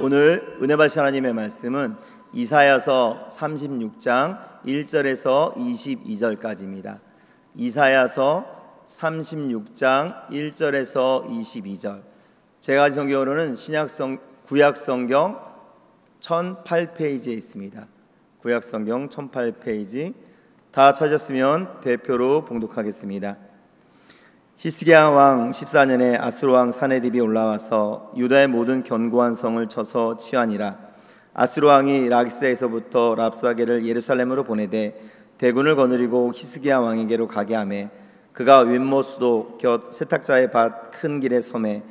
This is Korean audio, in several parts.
오늘 은혜 받으신 하나님의 말씀은 이사야서 36장 1절에서 22절까지입니다. 이사야서 36장 1절에서 22절. 제가 가진 성경으로는 구약성경 1008페이지에 있습니다. 구약성경 1008페이지. 다 찾았으면 대표로 봉독하겠습니다. 히스기야 왕 14년에 아수르 왕 사네립이 올라와서 유다의 모든 견고한 성을 쳐서 취하니라. 아수르 왕이 라기스에서부터 랍사게를 예루살렘으로 보내되 대군을 거느리고 히스기야 왕에게로 가게 하매 그가 윗모 수도 곁 세탁자의 밭 큰 길에 섬에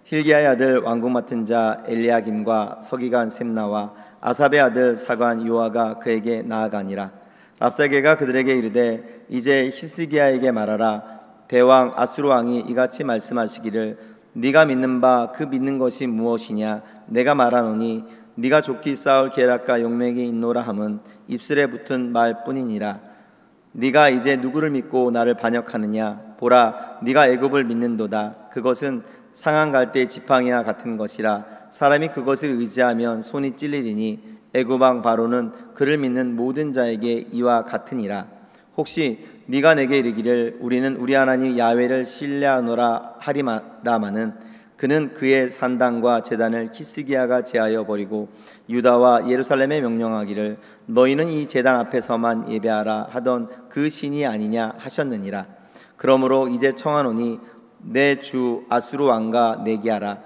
힐기야의 아들 왕궁 맡은 자 엘리야김과 서기관 셈나와 아삽의 아들 사관 요아가 그에게 나아가니라. 랍사게가 그들에게 이르되 이제 히스기야에게 말하라. 대왕 아수르 왕이 이같이 말씀하시기를 네가 믿는 바 그 믿는 것이 무엇이냐. 내가 말하노니 네가 좋기 싸울 계략과 용맹이 있노라 함은 입술에 붙은 말뿐이니라. 네가 이제 누구를 믿고 나를 반역하느냐. 보라, 네가 애굽을 믿는도다. 그것은 상한 갈대의 지팡이와 같은 것이라. 사람이 그것을 의지하면 손이 찔리리니 애굽 왕 바로는 그를 믿는 모든 자에게 이와 같으니라. 혹시 네가 내게 이르기를 우리는 우리 하나님 야훼를 신뢰하노라 하리라마는 그는 그의 산당과 제단을 히스기야가 제하여 버리고 유다와 예루살렘에 명령하기를 너희는 이 제단 앞에서만 예배하라 하던 그 신이 아니냐 하셨느니라. 그러므로 이제 청하노니 내 주 아수르 왕과 내게 하라.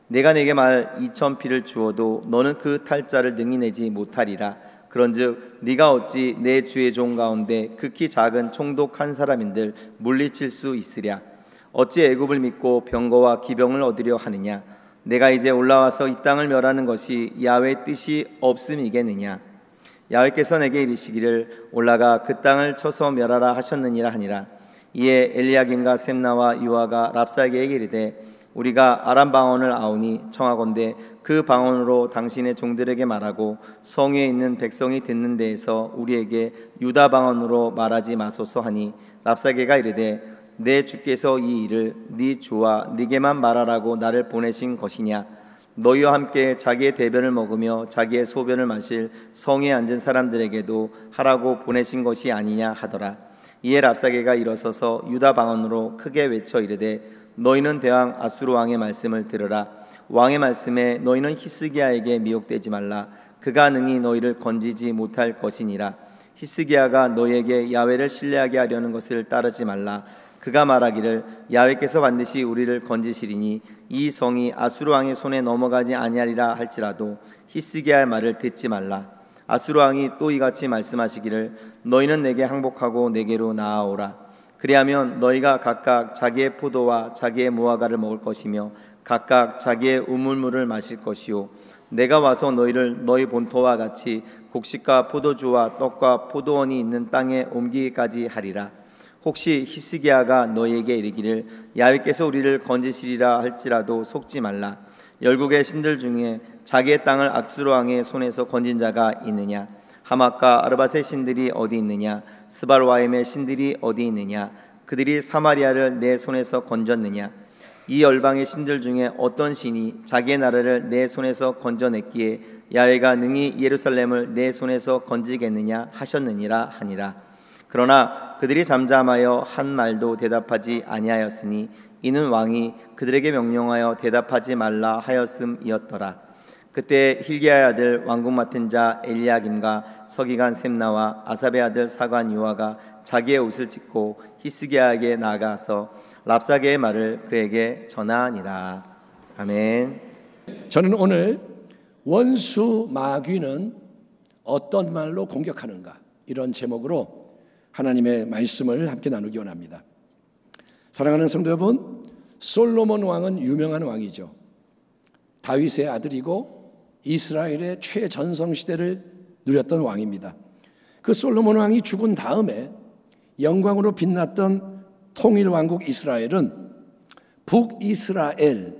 내가 내게 말 2000피를 주어도 너는 그 탈자를 능히 내지 못하리라. 그런즉 네가 어찌 내 주의 종 가운데 극히 작은 총독한 사람인들 물리칠 수 있으랴. 어찌 애굽을 믿고 병거와 기병을 얻으려 하느냐. 내가 이제 올라와서 이 땅을 멸하는 것이 야훼의 뜻이 없음이겠느냐. 야훼께서 내게 이르시기를 올라가 그 땅을 쳐서 멸하라 하셨느니라 하니라. 이에 엘리야김과 셈나와 요아가 랍사게에게 이르되 우리가 아람 방언을 아오니 청하건대 그 방언으로 당신의 종들에게 말하고 성에 있는 백성이 듣는 데에서 우리에게 유다 방언으로 말하지 마소서 하니 랍사게가 이르되 내 주께서 이 일을 네 주와 네게만 말하라고 나를 보내신 것이냐. 너희와 함께 자기의 대변을 먹으며 자기의 소변을 마실 성에 앉은 사람들에게도 하라고 보내신 것이 아니냐 하더라. 이에 랍사게가 일어서서 유다 방언으로 크게 외쳐 이르되 너희는 대왕 아수르 왕의 말씀을 들으라. 왕의 말씀에 너희는 히스기야에게 미혹되지 말라. 그가 능히 너희를 건지지 못할 것이니라. 히스기야가 너희에게 야훼를 신뢰하게 하려는 것을 따르지 말라. 그가 말하기를 야훼께서 반드시 우리를 건지시리니 이 성이 아수르 왕의 손에 넘어가지 아니하리라 할지라도 히스기야의 말을 듣지 말라. 아수르 왕이 또 이같이 말씀하시기를 너희는 내게 항복하고 내게로 나아오라. 그리하면 너희가 각각 자기의 포도와 자기의 무화과를 먹을 것이며 각각 자기의 우물물을 마실 것이요 내가 와서 너희를 너희 본토와 같이 곡식과 포도주와 떡과 포도원이 있는 땅에 옮기기까지 하리라. 혹시 히스기야가 너희에게 이르기를 야훼께서 우리를 건지시리라 할지라도 속지 말라. 열국의 신들 중에 자기의 땅을 아수르 왕의 손에서 건진 자가 있느냐. 하맛과 아르밧의 신들이 어디 있느냐. 스발와임의 신들이 어디 있느냐. 그들이 사마리아를 내 손에서 건졌느냐. 이 열방의 신들 중에 어떤 신이 자기의 나라를 내 손에서 건져냈기에 야훼가 능히 예루살렘을 내 손에서 건지겠느냐 하셨느니라 하니라. 그러나 그들이 잠잠하여 한 말도 대답하지 아니하였으니 이는 왕이 그들에게 명령하여 대답하지 말라 하였음이었더라. 그때 힐기야의 아들 왕궁 맡은 자 엘리야김과 서기관 셈나와 아삽의 아들 사관 요아가 자기의 옷을 찢고 히스기야에게 나아가서 랍사게의 말을 그에게 전하니라. 아멘. 저는 오늘 원수 마귀는 어떤 말로 공격하는가, 이런 제목으로 하나님의 말씀을 함께 나누기 원합니다. 사랑하는 성도 여러분, 솔로몬 왕은 유명한 왕이죠. 다윗의 아들이고 이스라엘의 최전성 시대를 누렸던 왕입니다. 그 솔로몬 왕이 죽은 다음에 영광으로 빛났던 통일왕국 이스라엘은 북이스라엘이라는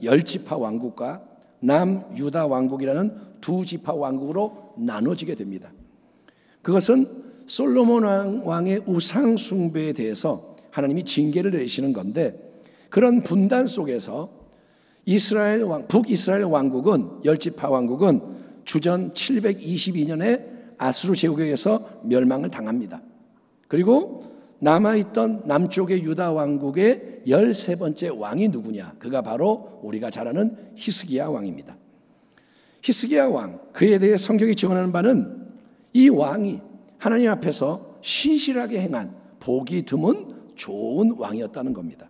10지파 왕국과 남유다 왕국이라는 2지파 왕국으로 나눠지게 됩니다. 그것은 솔로몬 왕의 우상 숭배에 대해서 하나님이 징계를 내리시는 건데, 그런 분단 속에서 이스라엘 북이스라엘 왕국은 열지파 왕국은 주전 722년에 아수르 제국에 의해서 멸망을 당합니다. 그리고 남아있던 남쪽의 유다 왕국의 13번째 왕이 누구냐? 그가 바로 우리가 잘 아는 히스기야 왕입니다. 히스기야 왕, 그에 대해 성경이 증언하는 바는 이 왕이 하나님 앞에서 신실하게 행한 복이 드문 좋은 왕이었다는 겁니다.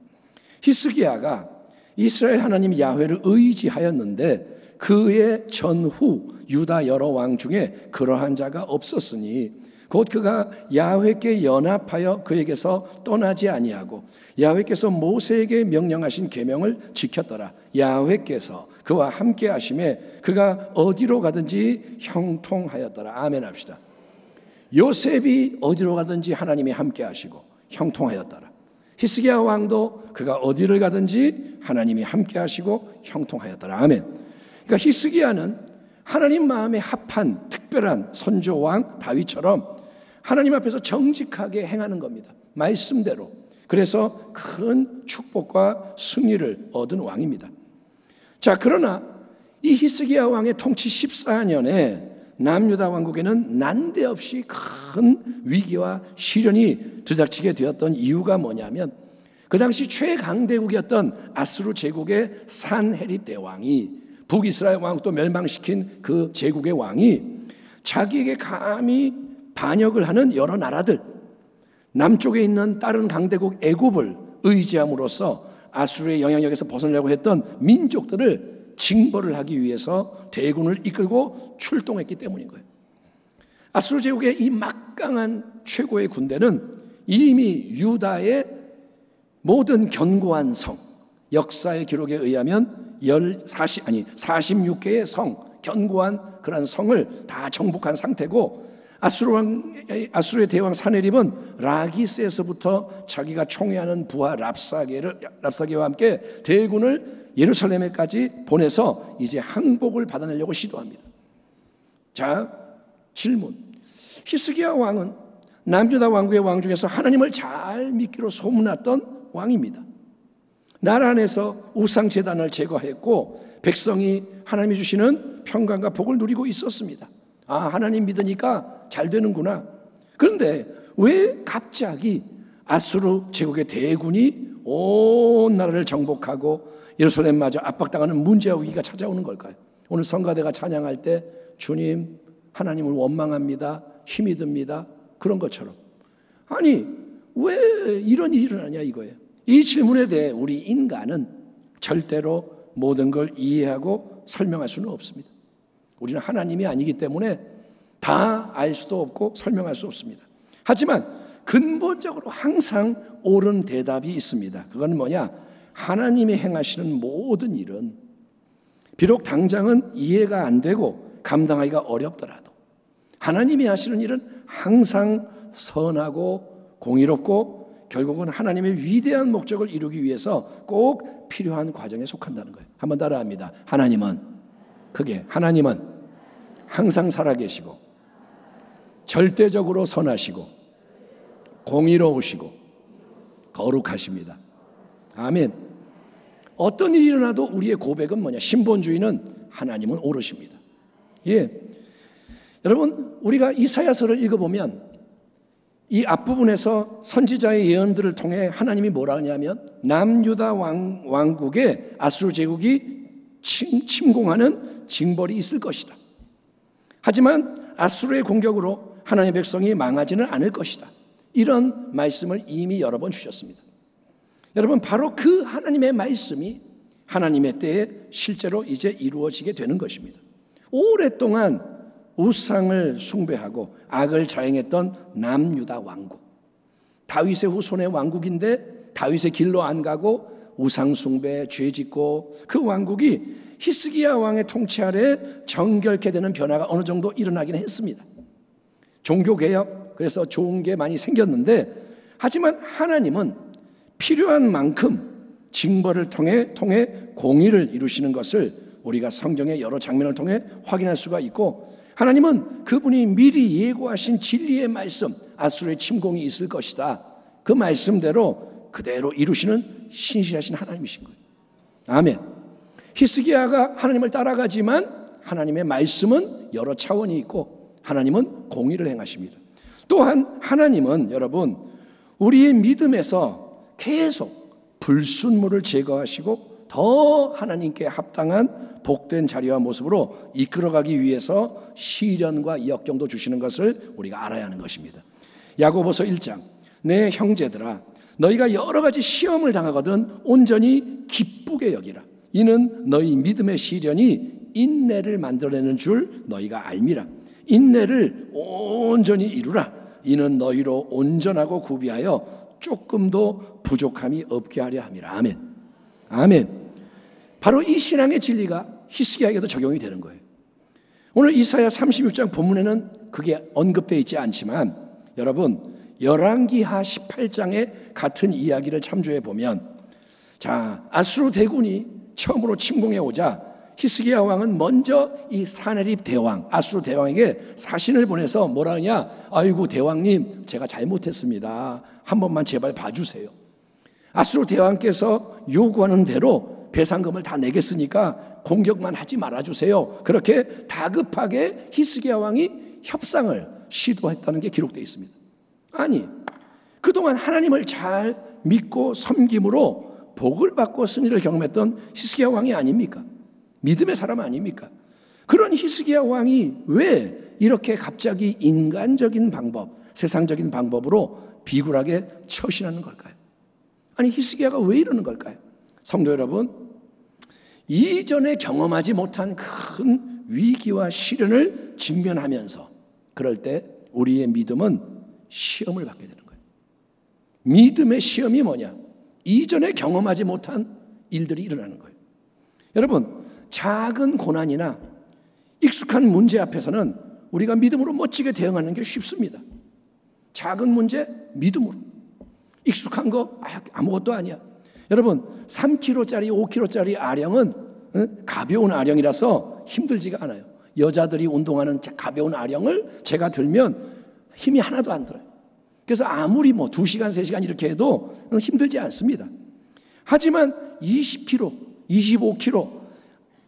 히스기야가 이스라엘 하나님 야훼를 의지하였는데 그의 전후 유다 여러 왕 중에 그러한 자가 없었으니 곧 그가 야훼께 연합하여 그에게서 떠나지 아니하고 야훼께서 모세에게 명령하신 계명을 지켰더라. 야훼께서 그와 함께 하심에 그가 어디로 가든지 형통하였더라. 아멘 합시다. 요셉이 어디로 가든지 하나님이 함께 하시고 형통하였더라. 히스기야 왕도 그가 어디를 가든지 하나님이 함께 하시고 형통하였더라. 아멘. 그러니까 히스기야는 하나님 마음에 합한 특별한 선조왕 다윗처럼 하나님 앞에서 정직하게 행하는 겁니다. 말씀대로. 그래서 큰 축복과 승리를 얻은 왕입니다. 자, 그러나 이 히스기야 왕의 통치 14년에 남유다 왕국에는 난데없이 큰 위기와 시련이 들닥치게 되었던 이유가 뭐냐면 그 당시 최강대국이었던 아수르 제국의 산헤립 대왕이 북이스라엘 왕국도 멸망시킨 그 제국의 왕이 자기에게 감히 반역을 하는 여러 나라들, 남쪽에 있는 다른 강대국 애굽을 의지함으로써 아수르의 영향력에서 벗어나려고 했던 민족들을 징벌을 하기 위해서 대군을 이끌고 출동했기 때문인 거예요. 아수르 제국의 이 막강한 최고의 군대는 이미 유다의 모든 견고한 성, 역사의 기록에 의하면 46개의 성, 견고한 그런 성을 다 정복한 상태고 아수르의 대왕 사네립은 라기스에서부터 자기가 총애하는 부하 랍사게와 함께 대군을 예루살렘에까지 보내서 이제 항복을 받아내려고 시도합니다. 자, 질문. 히스기야 왕은 남유다 왕국의 왕 중에서 하나님을 잘 믿기로 소문났던 왕입니다. 나라 안에서 우상제단을 제거했고 백성이 하나님이 주시는 평강과 복을 누리고 있었습니다. 아, 하나님 믿으니까 잘 되는구나. 그런데 왜 갑자기 아수르 제국의 대군이 온 나라를 정복하고 예루살렘마저 압박당하는 문제와 위기가 찾아오는 걸까요? 오늘 성가대가 찬양할 때 주님, 하나님을 원망합니다. 힘이 듭니다. 그런 것처럼. 아니, 왜 이런 일이 일어나냐 이거예요. 이 질문에 대해 우리 인간은 절대로 모든 걸 이해하고 설명할 수는 없습니다. 우리는 하나님이 아니기 때문에 다 알 수도 없고 설명할 수 없습니다. 하지만 근본적으로 항상 옳은 대답이 있습니다. 그건 뭐냐? 하나님이 행하시는 모든 일은 비록 당장은 이해가 안 되고 감당하기가 어렵더라도 하나님이 하시는 일은 항상 선하고 공의롭고 결국은 하나님의 위대한 목적을 이루기 위해서 꼭 필요한 과정에 속한다는 거예요. 한번 따라합니다. 하나님은 항상 살아계시고 절대적으로 선하시고 공의로우시고 거룩하십니다. 아멘. 어떤 일이 일어나도 우리의 고백은 뭐냐? 신본주의는 하나님은 오르십니다. 예. 여러분, 우리가 이사야서를 읽어보면 이 앞부분에서 선지자의 예언들을 통해 하나님이 뭐라 하냐면 남유다 왕국의 아수르 제국이 침공하는 징벌이 있을 것이다. 하지만 아수르의 공격으로 하나님의 백성이 망하지는 않을 것이다. 이런 말씀을 이미 여러 번 주셨습니다. 여러분, 바로 그 하나님의 말씀이 하나님의 때에 실제로 이제 이루어지게 되는 것입니다. 오랫동안 우상을 숭배하고 악을 자행했던 남유다 왕국, 다윗의 후손의 왕국인데 다윗의 길로 안 가고 우상 숭배, 죄 짓고 그 왕국이 히스기야 왕의 통치 아래 정결케 되는 변화가 어느 정도 일어나긴 했습니다. 종교개혁, 그래서 좋은 게 많이 생겼는데 하지만 하나님은 필요한 만큼 징벌을 통해 공의를 이루시는 것을 우리가 성경의 여러 장면을 통해 확인할 수가 있고 하나님은 그분이 미리 예고하신 진리의 말씀, 아수르의 침공이 있을 것이다. 그 말씀대로 그대로 이루시는 신실하신 하나님이신 거예요. 아멘. 히스기야가 하나님을 따라가지만 하나님의 말씀은 여러 차원이 있고 하나님은 공의를 행하십니다. 또한 하나님은 여러분 우리의 믿음에서 계속 불순물을 제거하시고 더 하나님께 합당한 복된 자리와 모습으로 이끌어가기 위해서 시련과 역경도 주시는 것을 우리가 알아야 하는 것입니다. 야고보서 1장 내 형제들아 너희가 여러 가지 시험을 당하거든 온전히 기쁘게 여기라. 이는 너희 믿음의 시련이 인내를 만들어내는 줄 너희가 알미라. 인내를 온전히 이루라. 이는 너희로 온전하고 구비하여 조금도 부족함이 없게 하려 함이라. 아멘. 아멘. 바로 이 신앙의 진리가 히스기야에게도 적용이 되는 거예요. 오늘 이사야 36장 본문에는 그게 언급되어 있지 않지만 여러분 열왕기하 18장의 같은 이야기를 참조해 보면 자 아수르 대군이 처음으로 침공해 오자 히스기야 왕은 먼저 이 사네립 대왕 아수르 대왕에게 사신을 보내서 뭐라 하냐, 아이고 대왕님 제가 잘못했습니다. 한 번만 제발 봐주세요. 아수르 대왕께서 요구하는 대로 배상금을 다 내겠으니까 공격만 하지 말아주세요. 그렇게 다급하게 히스기야 왕이 협상을 시도했다는 게 기록되어 있습니다. 아니 그동안 하나님을 잘 믿고 섬김으로 복을 받고 승리를 경험했던 히스기야 왕이 아닙니까? 믿음의 사람 아닙니까? 그런 히스기야 왕이 왜 이렇게 갑자기 인간적인 방법, 세상적인 방법으로 비굴하게 처신하는 걸까요? 아니 히스기야가 왜 이러는 걸까요? 성도 여러분, 이전에 경험하지 못한 큰 위기와 시련을 직면하면서 그럴 때 우리의 믿음은 시험을 받게 되는 거예요. 믿음의 시험이 뭐냐? 이전에 경험하지 못한 일들이 일어나는 거예요. 여러분, 작은 고난이나 익숙한 문제 앞에서는 우리가 믿음으로 멋지게 대응하는 게 쉽습니다. 작은 문제 믿음으로, 익숙한 거 아무것도 아니야. 여러분 3kg짜리 5kg짜리 아령은 가벼운 아령이라서 힘들지가 않아요. 여자들이 운동하는 가벼운 아령을 제가 들면 힘이 하나도 안 들어요. 그래서 아무리 2시간 3시간 이렇게 해도 힘들지 않습니다. 하지만 20kg 25kg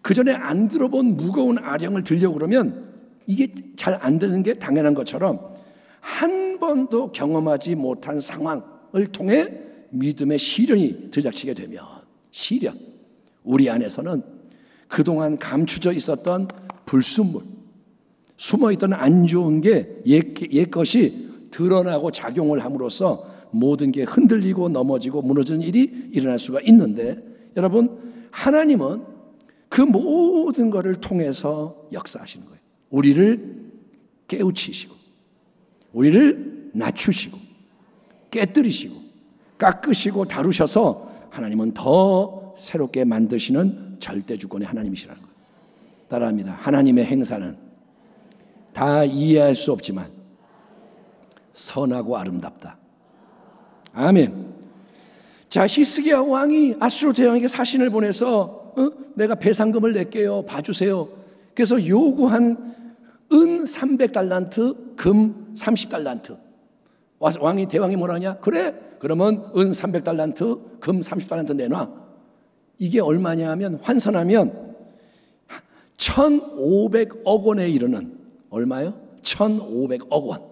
그전에 안 들어본 무거운 아령을 들려고 그러면 이게 잘 안 되는 게 당연한 것처럼 한 번도 경험하지 못한 상황을 통해 믿음의 시련이 들이닥치게 되면 시련, 우리 안에서는 그동안 감추져 있었던 불순물, 숨어있던 안 좋은 게 옛 것이 드러나고 작용을 함으로써 모든 게 흔들리고 넘어지고 무너지는 일이 일어날 수가 있는데 여러분 하나님은 그 모든 것을 통해서 역사하시는 거예요. 우리를 깨우치시고 우리를 낮추시고 깨뜨리시고 깎으시고 다루셔서 하나님은 더 새롭게 만드시는 절대주권의 하나님이시라는 거예요. 따라합니다. 하나님의 행사는 다 이해할 수 없지만 선하고 아름답다. 아멘. 자, 히스기야 왕이 아수르 대왕에게 사신을 보내서 내가 배상금을 낼게요. 봐주세요. 그래서 요구한 은 300달란트, 금 30달란트. 왕이 대왕이 뭐라 하냐? 그래, 그러면 은 300달란트, 금 30달란트 내놔. 이게 얼마냐 하면 환산하면 1,500억 원에 이르는, 얼마요? 1,500억 원.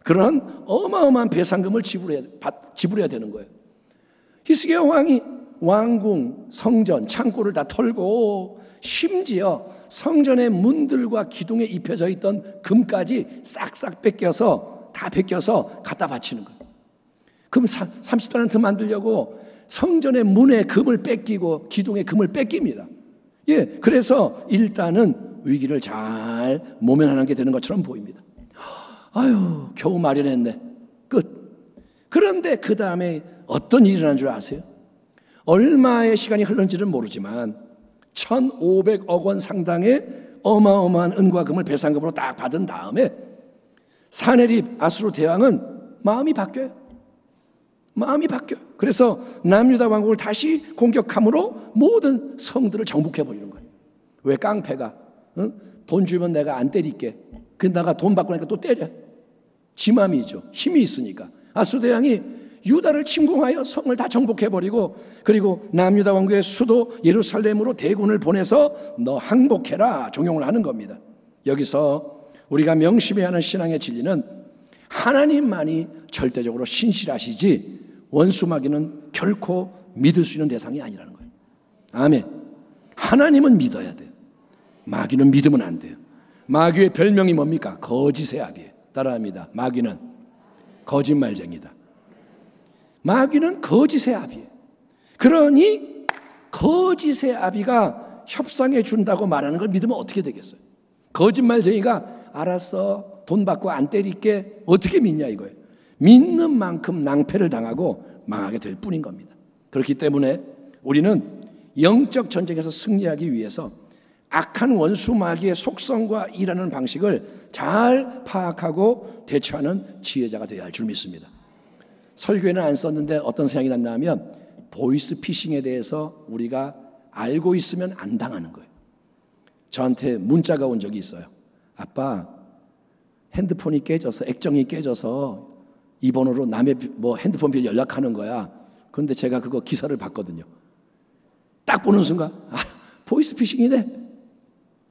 그런 어마어마한 배상금을 지불해야 되는 거예요. 히스기야 왕이 왕궁, 성전, 창고를 다 털고 심지어 성전의 문들과 기둥에 입혀져 있던 금까지 싹싹 뺏겨서 다 벗겨서 갖다 바치는 거예요. 금 30달란트 만들려고 성전의 문에 금을 뺏기고 기둥에 금을 뺏깁니다. 예, 그래서 일단은 위기를 잘 모면하게 되는 것처럼 보입니다. 아유, 겨우 마련했네. 끝. 그런데 그 다음에 어떤 일이 일어난 줄 아세요? 얼마의 시간이 흘렀는지는 모르지만 1,500억 원 상당의 어마어마한 은과 금을 배상금으로 딱 받은 다음에 사네립 아수르 대왕은 마음이 바뀌어요. 마음이 바뀌어요. 그래서 남유다 왕국을 다시 공격함으로 모든 성들을 정복해버리는 거예요. 왜? 깡패가 돈 주면 내가 안 때릴게. 근데 내가 돈 받고 나니까 또 때려. 지 맘이죠. 힘이 있으니까. 아수르 대왕이 유다를 침공하여 성을 다 정복해버리고, 그리고 남유다 왕국의 수도 예루살렘으로 대군을 보내서 너 항복해라 종용을 하는 겁니다. 여기서 우리가 명심해야 하는 신앙의 진리는 하나님만이 절대적으로 신실하시지 원수 마귀는 결코 믿을 수 있는 대상이 아니라는 거예요. 아멘. 하나님은 믿어야 돼요. 마귀는 믿으면 안 돼요. 마귀의 별명이 뭡니까? 거짓의 아비예요. 따라합니다. 마귀는 거짓말쟁이다. 마귀는 거짓의 아비예요. 그러니 거짓의 아비가 협상해 준다고 말하는 걸 믿으면 어떻게 되겠어요? 거짓말쟁이가 알았어 돈 받고 안 때릴게 어떻게 믿냐 이거예요. 믿는 만큼 낭패를 당하고 망하게 될 뿐인 겁니다. 그렇기 때문에 우리는 영적 전쟁에서 승리하기 위해서 악한 원수 마귀의 속성과 일하는 방식을 잘 파악하고 대처하는 지혜자가 되어야 할 줄 믿습니다. 설교에는 안 썼는데 어떤 생각이 났나 하면 보이스 피싱에 대해서 우리가 알고 있으면 안 당하는 거예요. 저한테 문자가 온 적이 있어요. 아빠, 핸드폰이 깨져서 액정이 깨져서 이 번호로 남의 핸드폰 비밀 연락하는 거야. 그런데 제가 그거 기사를 봤거든요. 딱 보는 순간 보이스 피싱이네.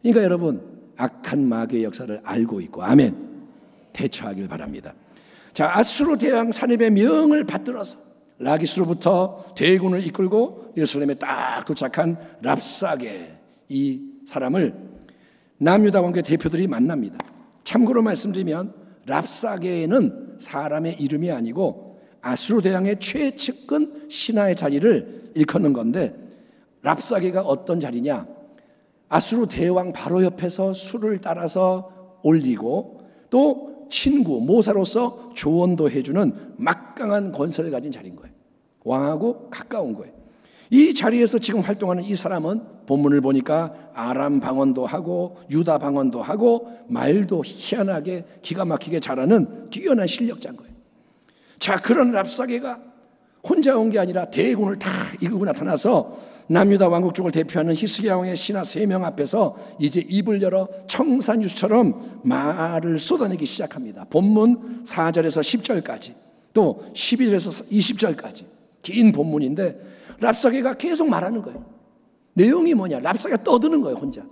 그러니까 여러분 악한 마귀의 역사를 알고 있고 아멘 대처하길 바랍니다. 자, 아수르 대왕 사립의 명을 받들어서 라기스로부터 대군을 이끌고 예루살렘에 딱 도착한 랍사게, 이 사람을 남유다 왕국의 대표들이 만납니다. 참고로 말씀드리면 랍사게는 사람의 이름이 아니고 아수르 대왕의 최측근 신하의 자리를 일컫는 건데, 랍사게가 어떤 자리냐? 아수르 대왕 바로 옆에서 술을 따라서 올리고 또 친구, 모사로서 조언도 해주는 막강한 권세를 가진 자리인 거예요. 왕하고 가까운 거예요. 이 자리에서 지금 활동하는 이 사람은 본문을 보니까 아람 방언도 하고 유다 방언도 하고 말도 희한하게 기가 막히게 잘하는 뛰어난 실력자인 거예요. 자, 그런 랍사게가 혼자 온 게 아니라 대군을 다 이끌고 나타나서 남유다 왕국 쪽을 대표하는 히스기야 왕의 신하 3명 앞에서 이제 입을 열어 청산유수처럼 말을 쏟아내기 시작합니다. 본문 4절에서 10절까지 또 11절에서 20절까지 긴 본문인데 랍사게가 계속 말하는 거예요. 내용이 뭐냐? 랍사게가 떠드는 거예요, 혼자.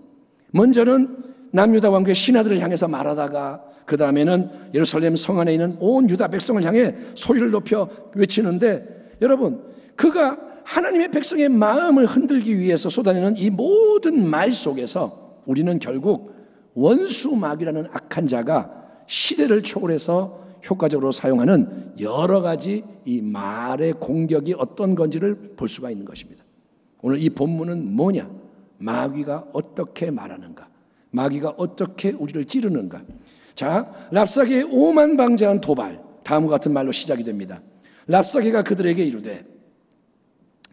먼저는 남유다 왕국의 신하들을 향해서 말하다가 그 다음에는 예루살렘 성 안에 있는 온 유다 백성을 향해 소리를 높여 외치는데, 여러분 그가 하나님의 백성의 마음을 흔들기 위해서 쏟아내는 이 모든 말 속에서 우리는 결국 원수 마귀라는 악한 자가 시대를 초월해서 효과적으로 사용하는 여러 가지 이 말의 공격이 어떤 건지를 볼 수가 있는 것입니다. 오늘 이 본문은 뭐냐? 마귀가 어떻게 말하는가? 마귀가 어떻게 우리를 찌르는가? 자, 랍사게의 오만방자한 도발, 다음과 같은 말로 시작이 됩니다. 랍사게가 그들에게 이르되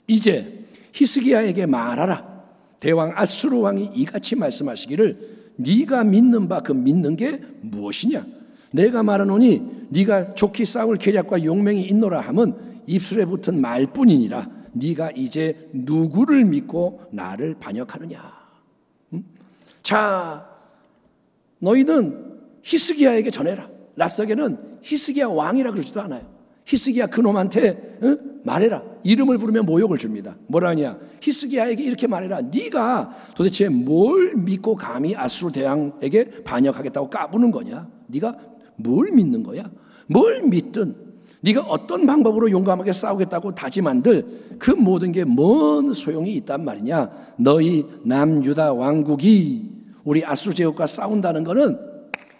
이제 히스기야에게 말하라. 대왕 아수르 왕이 이같이 말씀하시기를 네가 믿는 바 그 믿는 게 무엇이냐? 내가 말하노니 네가 좋게 싸울 계략과 용맹이 있노라 함은 입술에 붙은 말뿐이니라. 네가 이제 누구를 믿고 나를 반역하느냐? 자, 너희는 히스기야에게 전해라. 랍사게는 히스기야 왕이라 그러지도 않아요. 히스기야 그놈한테 말해라. 이름을 부르면 모욕을 줍니다. 뭐라냐? 히스기야에게 이렇게 말해라. 네가 도대체 뭘 믿고 감히 아수르 대왕에게 반역하겠다고 까부는 거냐? 네가 뭘 믿는 거야? 뭘 믿든 네가 어떤 방법으로 용감하게 싸우겠다고 다짐한들 그 모든 게 뭔 소용이 있단 말이냐? 너희 남유다 왕국이 우리 아수르 제국과 싸운다는 거는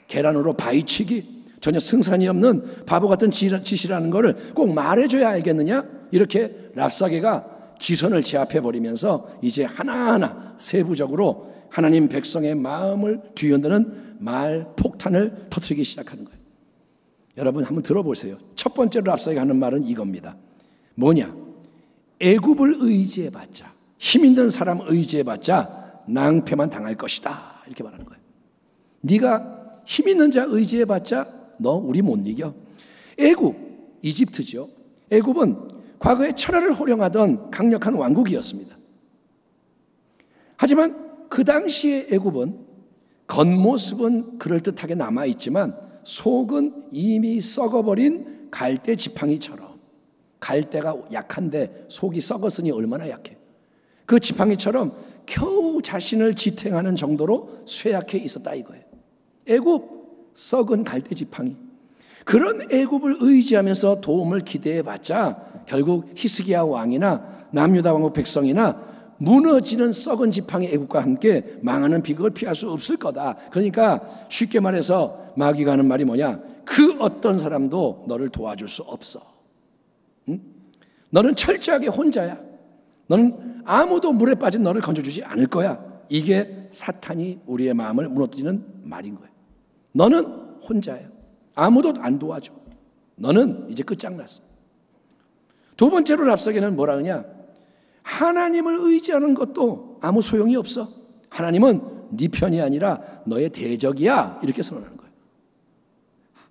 계란으로 바위치기, 전혀 승산이 없는 바보 같은 짓이라는 것을 꼭 말해줘야 알겠느냐? 이렇게 랍사게가 기선을 제압해버리면서 이제 하나하나 세부적으로 하나님 백성의 마음을 뒤흔드는 말 폭탄을 터뜨리기 시작하는 거예요. 여러분 한번 들어보세요. 첫 번째로 랍사게가 하는 말은 이겁니다. 뭐냐? 애굽을 의지해봤자, 힘 있는 사람 의지해봤자 낭패만 당할 것이다. 이렇게 말하는 거예요. 네가 힘 있는 자 의지해봤자 너 우리 못 이겨. 애굽, 이집트죠. 애굽은 과거에 천하를 호령하던 강력한 왕국이었습니다. 하지만 그 당시의 애굽은 겉모습은 그럴듯하게 남아있지만 속은 이미 썩어버린 갈대 지팡이처럼 갈대가 약한데 속이 썩었으니 얼마나 약해. 그 지팡이처럼 겨우 자신을 지탱하는 정도로 쇠약해 있었다 이거예요. 애굽 썩은 갈대 지팡이. 그런 애굽을 의지하면서 도움을 기대해봤자 결국 히스기야 왕이나 남유다 왕국 백성이나 무너지는 썩은 지팡이 애굽과 함께 망하는 비극을 피할 수 없을 거다. 그러니까 쉽게 말해서 마귀가 하는 말이 뭐냐? 그 어떤 사람도 너를 도와줄 수 없어. 응? 너는 철저하게 혼자야. 너는 아무도 물에 빠진 너를 건져주지 않을 거야. 이게 사탄이 우리의 마음을 무너뜨리는 말인 거야. 너는 혼자야. 아무도 안 도와줘. 너는 이제 끝장났어. 두 번째로 랍사게는 뭐라 하냐? 하나님을 의지하는 것도 아무 소용이 없어. 하나님은 네 편이 아니라 너의 대적이야. 이렇게 선언하는 거예요.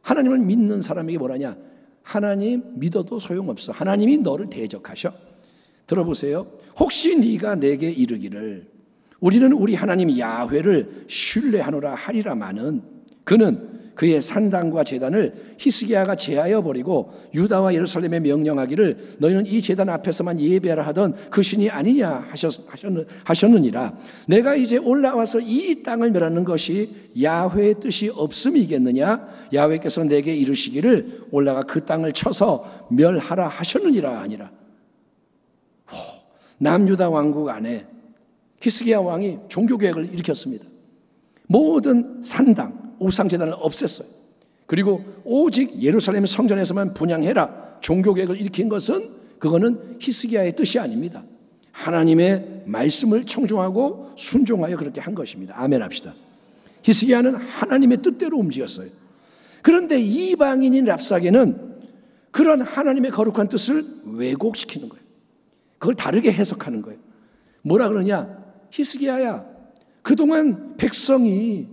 하나님을 믿는 사람에게 뭐라냐? 하나님 믿어도 소용없어. 하나님이 너를 대적하셔. 들어보세요. 혹시 네가 내게 이르기를 우리는 우리 하나님 야훼를 신뢰하노라 하리라마는 그는 그의 산당과 제단을 히스기야가 제하여 버리고 유다와 예루살렘에 명령하기를 너희는 이 제단 앞에서만 예배하라 하던 그 신이 아니냐 하셨느니라. 내가 이제 올라와서 이 땅을 멸하는 것이 야훼의 뜻이 없음이겠느냐? 야훼께서 내게 이르시기를 올라가 그 땅을 쳐서 멸하라 하셨느니라 아니라. 남유다 왕국 안에 히스기야 왕이 종교개혁을 일으켰습니다. 모든 산당 우상제단을 없앴어요. 그리고 오직 예루살렘 성전에서만 분향해라. 종교개혁을 일으킨 것은 그거는 히스기야의 뜻이 아닙니다. 하나님의 말씀을 청종하고 순종하여 그렇게 한 것입니다. 아멘 합시다. 히스기야는 하나님의 뜻대로 움직였어요. 그런데 이방인인 랍사게는 그런 하나님의 거룩한 뜻을 왜곡시키는 거예요. 그걸 다르게 해석하는 거예요. 뭐라 그러냐? 히스기야야, 그동안 백성이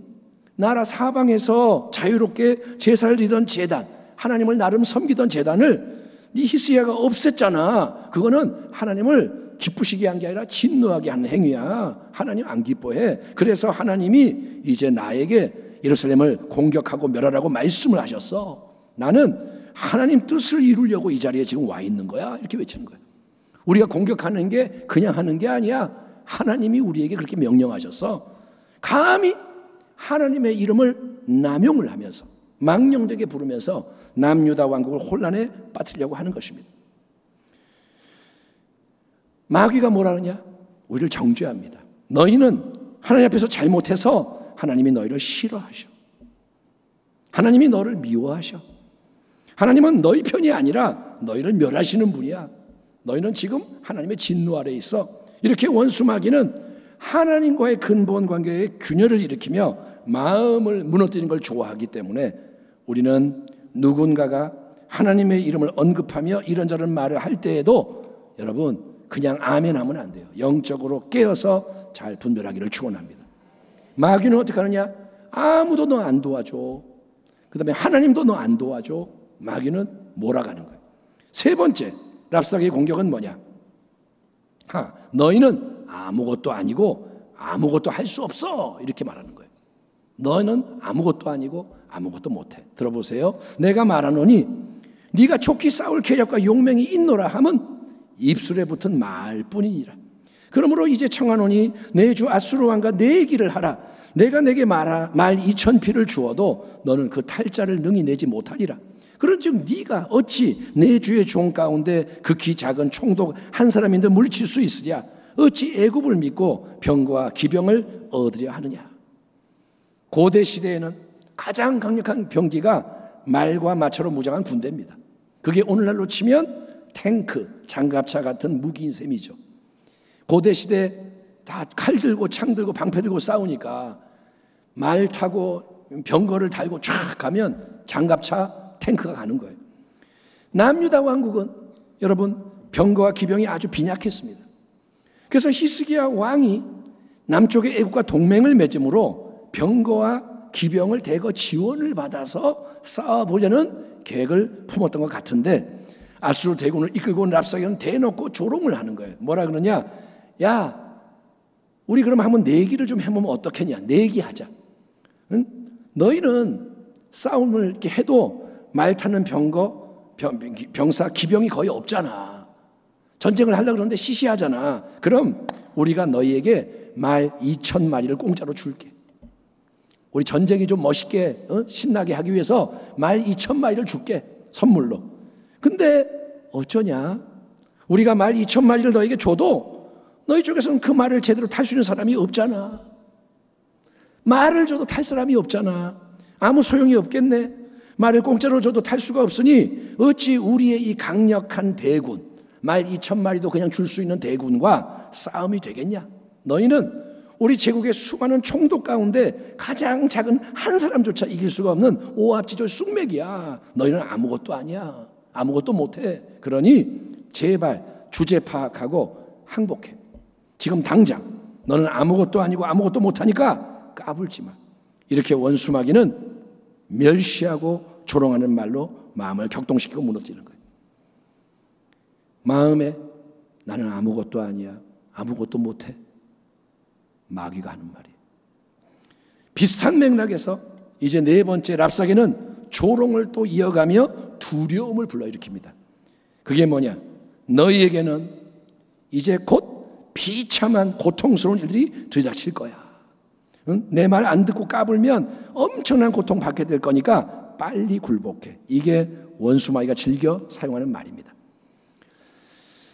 나라 사방에서 자유롭게 제사를 드리던 제단, 하나님을 나름 섬기던 제단을 네 히스기야가 없앴잖아. 그거는 하나님을 기쁘시게 한 게 아니라 진노하게 하는 행위야. 하나님 안 기뻐해. 그래서 하나님이 이제 나에게 예루살렘을 공격하고 멸하라고 말씀을 하셨어. 나는 하나님 뜻을 이루려고 이 자리에 지금 와 있는 거야. 이렇게 외치는 거야. 우리가 공격하는 게 그냥 하는 게 아니야. 하나님이 우리에게 그렇게 명령하셨어. 감히 하나님의 이름을 남용을 하면서 망령되게 부르면서 남유다 왕국을 혼란에 빠뜨리려고 하는 것입니다. 마귀가 뭐라 하느냐? 우리를 정죄합니다. 너희는 하나님 앞에서 잘못해서 하나님이 너희를 싫어하셔. 하나님이 너를 미워하셔. 하나님은 너희 편이 아니라 너희를 멸하시는 분이야. 너희는 지금 하나님의 진노 아래에 있어. 이렇게 원수 마귀는 하나님과의 근본 관계에 균열을 일으키며 마음을 무너뜨리는 걸 좋아하기 때문에 우리는 누군가가 하나님의 이름을 언급하며 이런저런 말을 할 때에도 여러분 그냥 아멘 하면 안 돼요. 영적으로 깨어서 잘 분별하기를 축원합니다. 마귀는 어떻게 하느냐? 아무도 너 안 도와줘. 그 다음에 하나님도 너 안 도와줘. 마귀는 몰아가는 거예요. 세 번째 랍사게의 공격은 뭐냐? 너희는 아무것도 아니고 아무것도 할 수 없어. 이렇게 말하는 거예요. 너는 아무것도 아니고 아무것도 못해. 들어보세요. 내가 말하노니 네가 좋게 싸울 계략과 용맹이 있노라 하면 입술에 붙은 말뿐이니라. 그러므로 이제 청하노니 내 주 아수르 왕과 내 얘기를 하라. 내가 내게 말 2,000피를 주어도 너는 그 탈자를 능히 내지 못하리라. 그런즉 네가 어찌 내 주의 종 가운데 극히 작은 총독 한 사람인데 물칠 수 있으랴. 어찌 애굽을 믿고 병과 기병을 얻으려 하느냐. 고대 시대에는 가장 강력한 병기가 말과 마차로 무장한 군대입니다. 그게 오늘날로 치면 탱크, 장갑차 같은 무기인 셈이죠. 고대 시대 다 칼 들고 창 들고 방패 들고 싸우니까 말 타고 병거를 달고 쫙 가면 장갑차, 탱크가 가는 거예요. 남유다 왕국은 여러분 병거와 기병이 아주 빈약했습니다. 그래서 히스기야 왕이 남쪽의 애국과 동맹을 맺음으로 병거와 기병을 대거 지원을 받아서 싸워보려는 계획을 품었던 것 같은데 아수르 대군을 이끌고 온 랍사게는 대놓고 조롱을 하는 거예요. 뭐라 그러냐? 야, 우리 그럼 한번 내기를 좀 해보면 어떻겠냐? 내기하자. 응? 너희는 싸움을 이렇게 해도 말 타는 병거, 병사, 기병이 거의 없잖아. 전쟁을 하려고 그러는데 시시하잖아. 그럼 우리가 너희에게 말 2,000마리를 공짜로 줄게. 우리 전쟁이 좀 멋있게 신나게 하기 위해서 말 2,000마리를 줄게, 선물로. 근데 어쩌냐? 우리가 말 2,000마리를 너에게 줘도 너희 쪽에서는 그 말을 제대로 탈 수 있는 사람이 없잖아. 말을 줘도 탈 사람이 없잖아. 아무 소용이 없겠네. 말을 공짜로 줘도 탈 수가 없으니 어찌 우리의 이 강력한 대군, 말 2,000마리도 그냥 줄 수 있는 대군과 싸움이 되겠냐? 너희는 우리 제국의 수많은 총독 가운데 가장 작은 한 사람조차 이길 수가 없는 오합지졸 쑥맥이야. 너희는 아무것도 아니야. 아무것도 못해. 그러니 제발 주제 파악하고 항복해. 지금 당장 너는 아무것도 아니고 아무것도 못하니까 까불지 마. 이렇게 원수마귀는 멸시하고 조롱하는 말로 마음을 격동시키고 무너뜨리는 거예요. 마음에 나는 아무것도 아니야, 아무것도 못해, 마귀가 하는 말이에요. 비슷한 맥락에서 이제 네 번째 랍사개는 조롱을 또 이어가며 두려움을 불러일으킵니다. 그게 뭐냐? 너희에게는 이제 곧 비참한 고통스러운 일들이 들이닥칠 거야. 응? 내 말 안 듣고 까불면 엄청난 고통 받게 될 거니까 빨리 굴복해. 이게 원수마귀가 즐겨 사용하는 말입니다.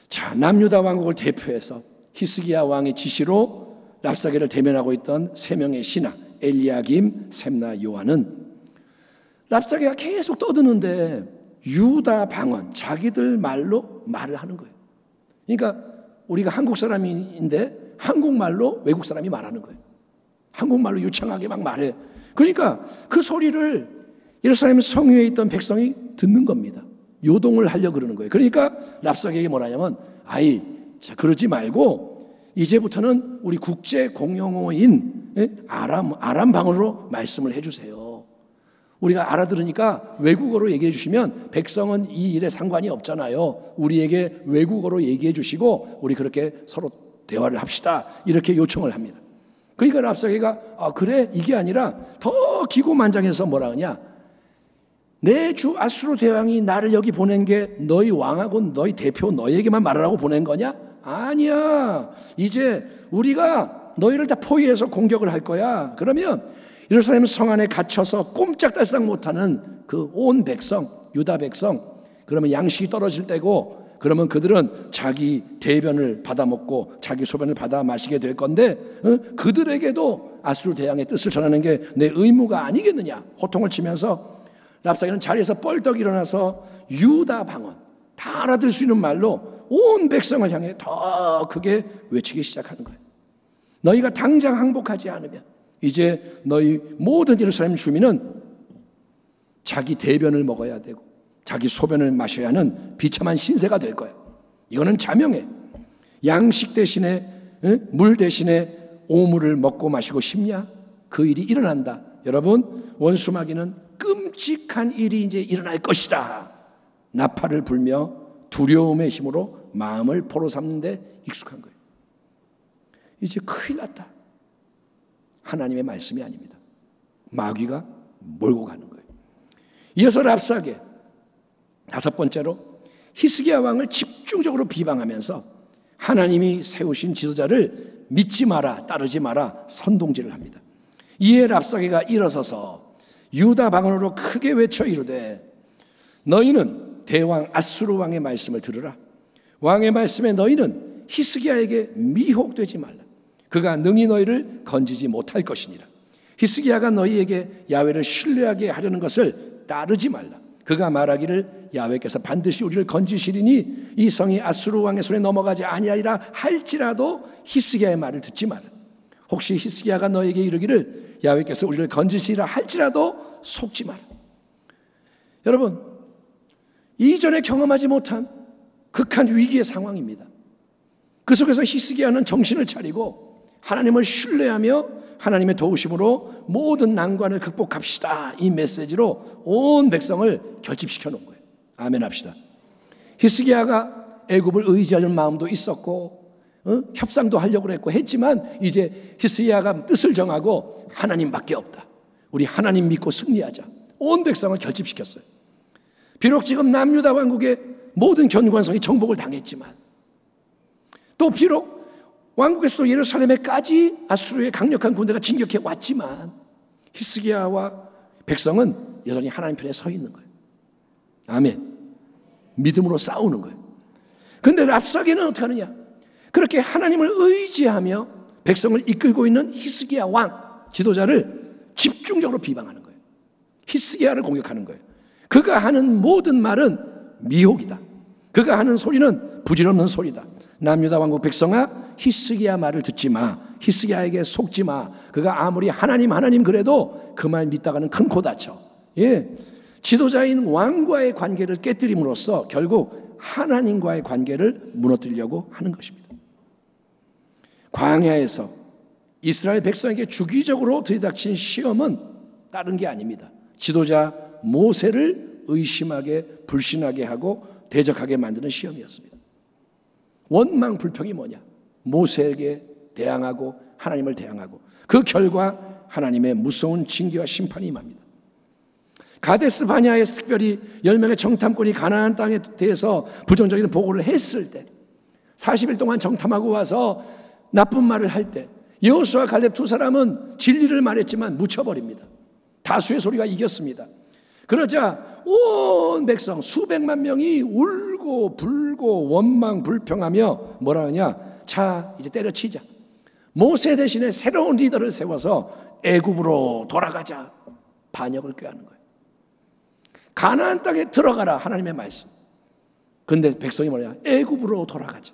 자, 남유다 왕국을 대표해서 히스기야 왕의 지시로 랍사개를 대면하고 있던 세 명의 신하 엘리야김, 셈나, 요한은 랍사개가 계속 떠드는데 유다 방언, 자기들 말로 말을 하는 거예요. 그러니까 우리가 한국 사람인데 한국말로 외국 사람이 말하는 거예요. 한국말로 유창하게 막 말해. 그러니까 그 소리를 예루살렘 성유에 있던 백성이 듣는 겁니다. 요동을 하려고 그러는 거예요. 그러니까 랍사개에게 뭐라냐면, 아이, 자, 그러지 말고 이제부터는 우리 국제 공용어인 아람 방언으로 말씀을 해주세요. 우리가 알아들으니까 외국어로 얘기해 주시면 백성은 이 일에 상관이 없잖아요. 우리에게 외국어로 얘기해 주시고 우리 그렇게 서로 대화를 합시다. 이렇게 요청을 합니다. 그러니까 랍사개가 아 그래? 이게 아니라 더 기고만장해서 뭐라 하냐? 내 주 아수르 대왕이 나를 여기 보낸 게 너희 왕하고 너희 대표 너희에게만 말하라고 보낸 거냐? 아니야. 이제 우리가 너희를 다 포위해서 공격을 할 거야. 그러면 예루살렘 성 안에 갇혀서 꼼짝달싹 못하는 그 온 백성, 유다 백성, 그러면 양식이 떨어질 때고, 그러면 그들은 자기 대변을 받아먹고 자기 소변을 받아 마시게 될 건데, 그들에게도 아수르 대왕의 뜻을 전하는 게 내 의무가 아니겠느냐. 호통을 치면서 랍사개는 자리에서 뻘떡 일어나서 유다 방언, 다 알아들 수 있는 말로 온 백성을 향해 더 크게 외치기 시작하는 거예요. 너희가 당장 항복하지 않으면 이제 너희 모든 예루살렘 주민은 자기 대변을 먹어야 되고 자기 소변을 마셔야 하는 비참한 신세가 될 거야. 이거는 자명해. 양식 대신에 물 대신에 오물을 먹고 마시고 싶냐? 그 일이 일어난다. 여러분, 원수마귀는 끔찍한 일이 이제 일어날 것이다. 나팔을 불며 두려움의 힘으로 마음을 포로 삼는 데 익숙한 거예요. 이제 큰일 났다. 하나님의 말씀이 아닙니다. 마귀가 몰고 가는 거예요. 이어서 랍사개, 다섯 번째로 히스기야 왕을 집중적으로 비방하면서 하나님이 세우신 지도자를 믿지 마라, 따르지 마라 선동질을 합니다. 이에 랍사개가 일어서서 유다 방언으로 크게 외쳐 이르되, 너희는 대왕 아수르 왕의 말씀을 들으라. 왕의 말씀에 너희는 히스기야에게 미혹되지 말라. 그가 능히 너희를 건지지 못할 것이니라. 히스기야가 너희에게 야훼를 신뢰하게 하려는 것을 따르지 말라. 그가 말하기를 야훼께서 반드시 우리를 건지시리니 이 성이 아수르 왕의 손에 넘어가지 아니하리라 할지라도 히스기야의 말을 듣지 마라. 혹시 히스기야가 너에게 이르기를 야훼께서 우리를 건지시리라 할지라도 속지 마라. 여러분, 이전에 경험하지 못한 극한 위기의 상황입니다. 그 속에서 히스기야는 정신을 차리고 하나님을 신뢰하며 하나님의 도우심으로 모든 난관을 극복합시다. 이 메시지로 온 백성을 결집시켜 놓은 거예요. 아멘 합시다. 히스기야가 애굽을 의지하는 마음도 있었고 협상도 하려고 했지만 이제 히스기야가 뜻을 정하고 하나님밖에 없다. 우리 하나님 믿고 승리하자. 온 백성을 결집시켰어요. 비록 지금 남유다 왕국의 모든 견관성이 정복을 당했지만, 또 비록 왕국의 수도 예루살렘에까지 아수르의 강력한 군대가 진격해 왔지만 히스기야와 백성은 여전히 하나님 편에 서 있는 거예요. 아멘. 믿음으로 싸우는 거예요. 그런데 랍사게는 어떻게 하느냐? 그렇게 하나님을 의지하며 백성을 이끌고 있는 히스기야 왕 지도자를 집중적으로 비방하는 거예요. 히스기야를 공격하는 거예요. 그가 하는 모든 말은 미혹이다. 그가 하는 소리는 부질없는 소리다. 남유다 왕국 백성아, 히스기야 말을 듣지 마. 히스기야에게 속지 마. 그가 아무리 하나님 그래도 그 말 믿다가는 큰 코 다쳐. 지도자인 왕과의 관계를 깨뜨림으로써 결국 하나님과의 관계를 무너뜨리려고 하는 것입니다. 광야에서 이스라엘 백성에게 주기적으로 들이닥친 시험은 다른 게 아닙니다. 지도자 모세를 의심하게, 불신하게 하고 대적하게 만드는 시험이었습니다. 원망 불평이 뭐냐? 모세에게 대항하고 하나님을 대항하고, 그 결과 하나님의 무서운 징계와 심판이 임합니다. 가데스 바냐에서 특별히 10명의 정탐꾼이 가나안 땅에 대해서 부정적인 보고를 했을 때, 40일 동안 정탐하고 와서 나쁜 말을 할 때 여호수아 갈렙 두 사람은 진리를 말했지만 묻혀버립니다. 다수의 소리가 이겼습니다. 그러자 온 백성 수백만 명이 울고 불고 원망 불평하며 뭐라 하냐? 자, 이제 때려치자. 모세 대신에 새로운 리더를 세워서 애굽으로 돌아가자. 반역을 꾀하는 거예요. 가나안 땅에 들어가라, 하나님의 말씀. 근데 백성이 뭐냐? 애굽으로 돌아가자.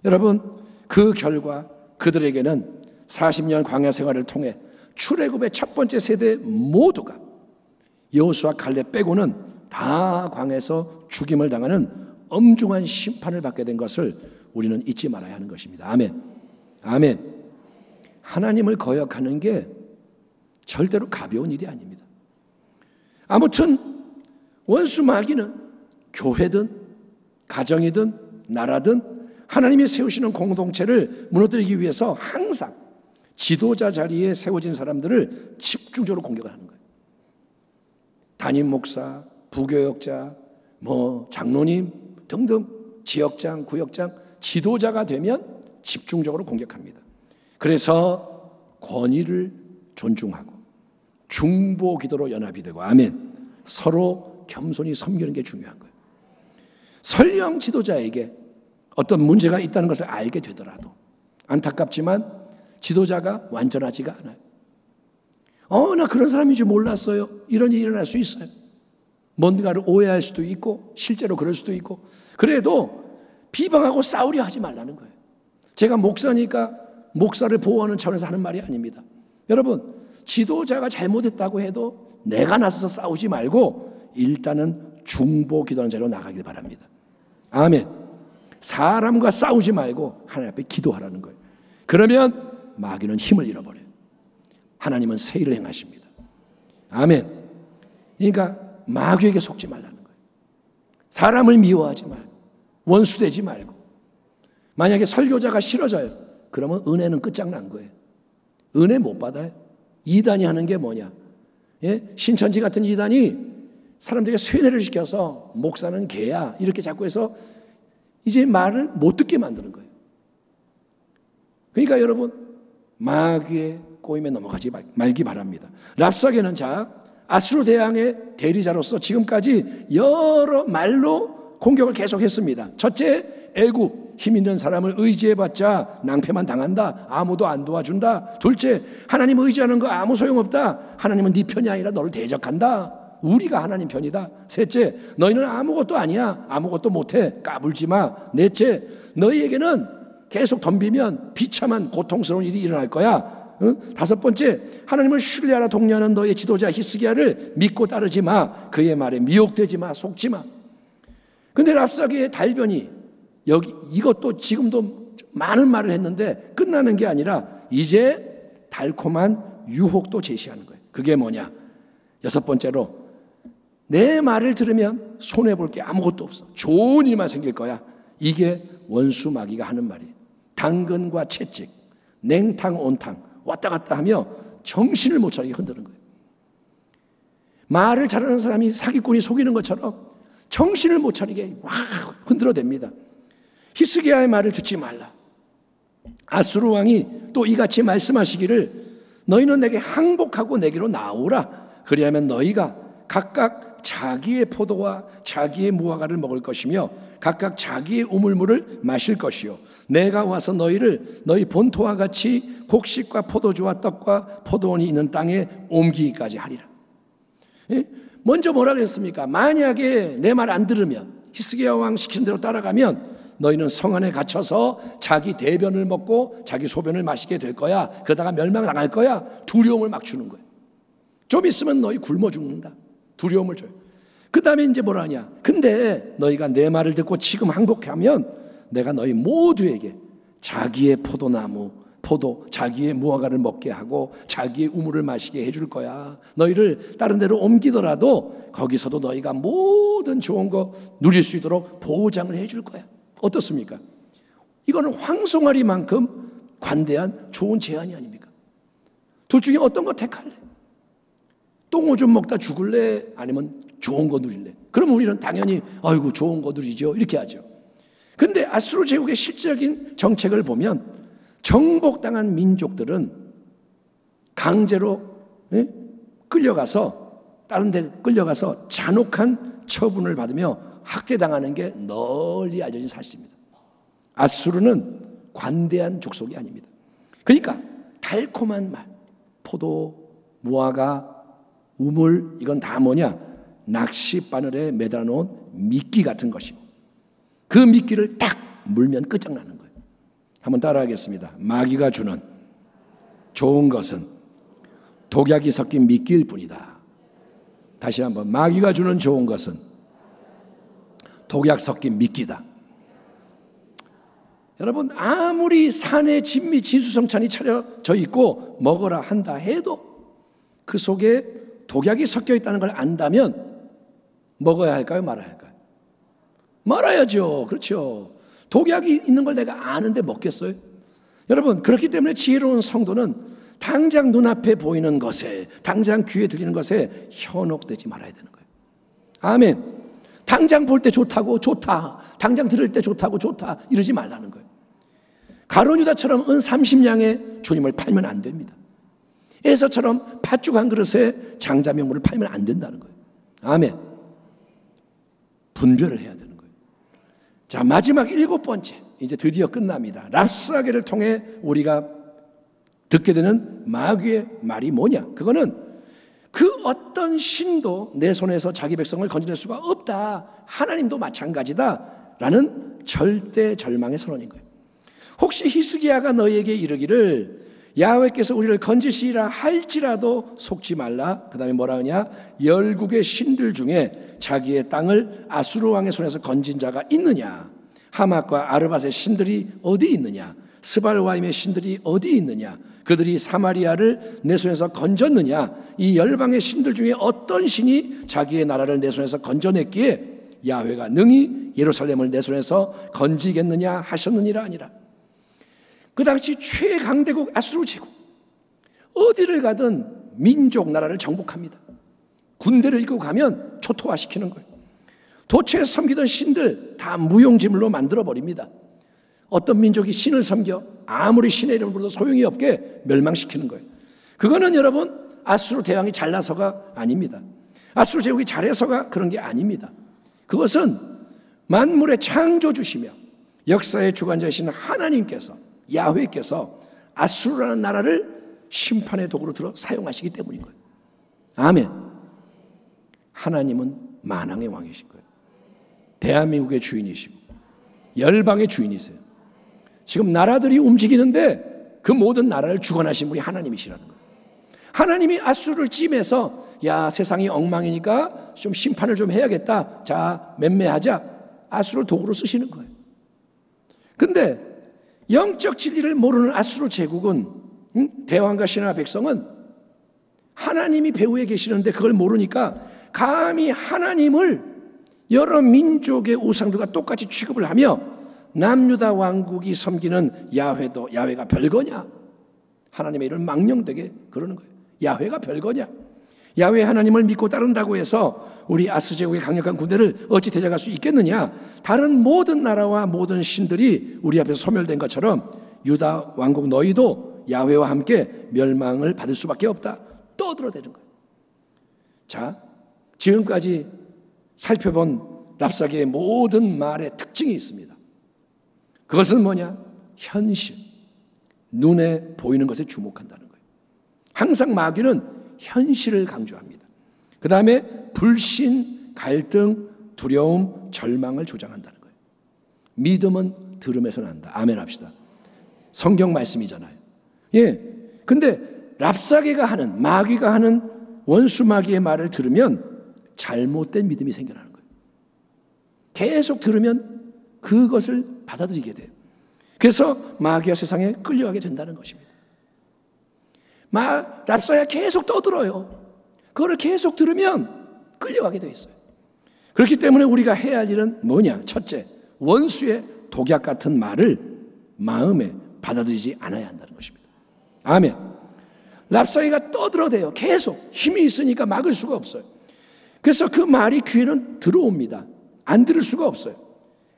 여러분, 그 결과 그들에게는 40년 광야 생활을 통해 출애굽의 첫 번째 세대 모두가 여호수아 갈렙 빼고는 다 광야에서 죽임을 당하는 엄중한 심판을 받게 된 것을 우리는 잊지 말아야 하는 것입니다. 아멘. 아멘. 하나님을 거역하는 게 절대로 가벼운 일이 아닙니다. 아무튼 원수 마귀는 교회든 가정이든 나라든 하나님이 세우시는 공동체를 무너뜨리기 위해서 항상 지도자 자리에 세워진 사람들을 집중적으로 공격을 하는 거예요. 담임 목사, 부교역자, 장로님 등등 지역장, 구역장, 지도자가 되면 집중적으로 공격합니다. 그래서 권위를 존중하고 중보 기도로 연합이 되고, 아멘, 서로 겸손히 섬기는 게 중요한 거예요. 설령 지도자에게 어떤 문제가 있다는 것을 알게 되더라도 안타깝지만 지도자가 완전하지가 않아요. 나 그런 사람인 줄 몰랐어요. 이런 일이 일어날 수 있어요. 뭔가를 오해할 수도 있고 실제로 그럴 수도 있고, 그래도 비방하고 싸우려 하지 말라는 거예요. 제가 목사니까 목사를 보호하는 차원에서 하는 말이 아닙니다. 여러분, 지도자가 잘못했다고 해도 내가 나서서 싸우지 말고 일단은 중보 기도하는 자리로 나가길 바랍니다. 아멘. 사람과 싸우지 말고 하나님 앞에 기도하라는 거예요. 그러면 마귀는 힘을 잃어버려요. 하나님은 새 일을 행하십니다. 아멘. 그러니까 마귀에게 속지 말라는 거예요. 사람을 미워하지 말고 원수되지 말고. 만약에 설교자가 싫어져요, 그러면 은혜는 끝장난 거예요. 은혜 못 받아요. 이단이 하는 게 뭐냐? 신천지 같은 이단이 사람들에게 쇠뇌를 시켜서 목사는 개야 이렇게 자꾸 해서 이제 말을 못 듣게 만드는 거예요. 그러니까 여러분, 마귀의 꼬임에 넘어가지 말기 바랍니다. 랍사게는 아수르 대왕의 대리자로서 지금까지 여러 말로 공격을 계속했습니다. 첫째, 애굽, 힘 있는 사람을 의지해봤자 낭패만 당한다. 아무도 안 도와준다. 둘째, 하나님 의지하는 거 아무 소용없다. 하나님은 네 편이 아니라 너를 대적한다. 우리가 하나님 편이다. 셋째, 너희는 아무것도 아니야. 아무것도 못해. 까불지 마. 넷째, 너희에게는 계속 덤비면 비참한 고통스러운 일이 일어날 거야. 다섯 번째, 하나님을 신뢰하라 독려하는 너의 지도자 히스기야를 믿고 따르지 마. 그의 말에 미혹되지 마. 속지 마. 근데 랍사게의 달변이 이것도 지금도 많은 말을 했는데 끝나는 게 아니라 이제 달콤한 유혹도 제시하는 거예요. 그게 뭐냐? 여섯 번째로, 내 말을 들으면 손해볼 게 아무것도 없어. 좋은 일만 생길 거야. 이게 원수 마귀가 하는 말이에요. 당근과 채찍, 냉탕 온탕 왔다 갔다 하며 정신을 못 차리게 흔드는 거예요. 말을 잘하는 사람이 사기꾼이 속이는 것처럼 정신을 못 차리게 확 흔들어댑니다. 히스기야의 말을 듣지 말라. 아수르 왕이 또 이같이 말씀하시기를 너희는 내게 항복하고 내게로 나오라. 그리하면 너희가 각각 자기의 포도와 자기의 무화과를 먹을 것이며 각각 자기의 우물물을 마실 것이요 내가 와서 너희를 너희 본토와 같이 곡식과 포도주와 떡과 포도원이 있는 땅에 옮기기까지 하리라. 먼저 뭐라 그랬습니까? 만약에 내 말 안 들으면, 히스기야 왕 시킨 대로 따라가면 너희는 성 안에 갇혀서 자기 대변을 먹고 자기 소변을 마시게 될 거야. 그러다가 멸망당할 거야. 두려움을 막 주는 거예요. 좀 있으면 너희 굶어 죽는다. 두려움을 줘요. 그 다음에 이제 뭐라 하냐? 근데 너희가 내 말을 듣고 지금 항복하면 내가 너희 모두에게 자기의 포도나무, 포도, 자기의 무화과를 먹게 하고 자기의 우물을 마시게 해줄 거야. 너희를 다른 데로 옮기더라도 거기서도 너희가 모든 좋은 거 누릴 수 있도록 보장을 해줄 거야. 어떻습니까? 이거는 황송아리만큼 관대한 좋은 제안이 아닙니까? 둘 중에 어떤 거 택할래? 똥오줌 먹다 죽을래? 아니면 좋은 거 누릴래? 그럼 우리는 당연히 아이고 좋은 거 누리죠 이렇게 하죠. 근데 아수르 제국의 실질적인 정책을 보면 정복당한 민족들은 강제로 끌려가서 다른 데 끌려가서 잔혹한 처분을 받으며 학대당하는 게 널리 알려진 사실입니다. 아수르는 관대한 족속이 아닙니다. 그러니까 달콤한 말, 포도, 무화과, 우물, 이건 다 뭐냐? 낚싯바늘에 매달아 놓은 미끼 같은 것이고 그 미끼를 딱 물면 끝장나는 거예요. 한번 따라하겠습니다. 마귀가 주는 좋은 것은 독약이 섞인 미끼일 뿐이다. 다시 한번, 마귀가 주는 좋은 것은 독약 섞인 미끼다. 여러분, 아무리 산에 진미 진수성찬이 차려져 있고 먹어라 한다 해도 그 속에 독약이 섞여 있다는 걸 안다면 먹어야 할까요? 말아야 할까요? 말아야죠. 그렇죠. 독약이 있는 걸 내가 아는데 먹겠어요? 여러분, 그렇기 때문에 지혜로운 성도는 당장 눈앞에 보이는 것에, 당장 귀에 들리는 것에 현혹되지 말아야 되는 거예요. 아멘. 당장 볼 때 좋다고 좋다, 당장 들을 때 좋다고 좋다 이러지 말라는 거예요. 가룟 유다처럼 은 30냥에 주님을 팔면 안 됩니다. 에서처럼 팥죽 한 그릇에 장자 명물을 팔면 안 된다는 거예요. 아멘. 분별을 해야 되는 거예요. 자, 마지막 7번째, 이제 드디어 끝납니다. 랍사게를 통해 우리가 듣게 되는 마귀의 말이 뭐냐? 그거는 그 어떤 신도 내 손에서 자기 백성을 건져낼 수가 없다. 하나님도 마찬가지다. 라는 절대 절망의 선언인 거예요. 혹시 히스기야가 너희에게 이르기를 야훼께서 우리를 건지시리라 할지라도 속지 말라. 그 다음에 뭐라 하냐? 열국의 신들 중에 자기의 땅을 아수르 왕의 손에서 건진 자가 있느냐? 하맛과 아르밧의 신들이 어디 있느냐? 스발와임의 신들이 어디 있느냐? 그들이 사마리아를 내 손에서 건졌느냐? 이 열방의 신들 중에 어떤 신이 자기의 나라를 내 손에서 건져냈기에 야훼가 능히 예루살렘을 내 손에서 건지겠느냐 하셨느니라 아니라. 그 당시 최강대국 아수르 제국, 어디를 가든 민족 나라를 정복합니다. 군대를 이끌고 가면 초토화시키는 거예요. 도처에 섬기던 신들 다 무용지물로 만들어버립니다. 어떤 민족이 신을 섬겨 아무리 신의 이름을 불러도 소용이 없게 멸망시키는 거예요. 그거는 여러분 아수르 대왕이 잘나서가 아닙니다. 아수르 제국이 잘해서가 그런 게 아닙니다. 그것은 만물의 창조주시며 역사의 주관자이신 하나님께서, 야훼께서 아수르라는 나라를 심판의 도구로 들어 사용하시기 때문인 거예요. 아멘. 하나님은 만왕의 왕이신 거예요. 대한민국의 주인이시고 열방의 주인이세요. 지금 나라들이 움직이는데 그 모든 나라를 주관하신 분이 하나님이시라는 거예요. 하나님이 아수르를 찜해서 야, 세상이 엉망이니까 좀 심판을 좀 해야겠다. 자, 맴매하자. 아수르를 도구로 쓰시는 거예요. 근데 영적 진리를 모르는 아수르 제국은, 대왕과 신하 백성은 하나님이 배후에 계시는데 그걸 모르니까 감히 하나님을 여러 민족의 우상들과 똑같이 취급을 하며 남유다 왕국이 섬기는 야훼도 야훼가 별거냐? 하나님의 이름을 망령되게 그러는 거예요. 야훼가 별거냐? 야훼 하나님을 믿고 따른다고 해서 우리 아스루 제국의 강력한 군대를 어찌 대적할 수 있겠느냐? 다른 모든 나라와 모든 신들이 우리 앞에서 소멸된 것처럼 유다 왕국 너희도 야훼와 함께 멸망을 받을 수밖에 없다. 떠들어대는 거예요. 자, 지금까지 살펴본 랍사게의 모든 말의 특징이 있습니다. 그것은 뭐냐? 현실, 눈에 보이는 것에 주목한다는 거예요. 항상 마귀는 현실을 강조합니다. 그 다음에 불신, 갈등, 두려움, 절망을 조장한다는 거예요. 믿음은 들음에서 난다. 아멘 합시다. 성경 말씀이잖아요. 예. 근데 랍사게가 하는, 마귀가 하는 원수 마귀의 말을 들으면 잘못된 믿음이 생겨나는 거예요. 계속 들으면 그것을 받아들이게 돼요. 그래서 마귀가 세상에 끌려가게 된다는 것입니다. 랍사게가 계속 떠들어요. 그거를 계속 들으면 끌려가게 돼 있어요. 그렇기 때문에 우리가 해야 할 일은 뭐냐? 첫째, 원수의 독약 같은 말을 마음에 받아들이지 않아야 한다는 것입니다. 아멘. 랍사게가 떠들어대요. 계속 힘이 있으니까 막을 수가 없어요. 그래서 그 말이 귀에는 들어옵니다. 안 들을 수가 없어요.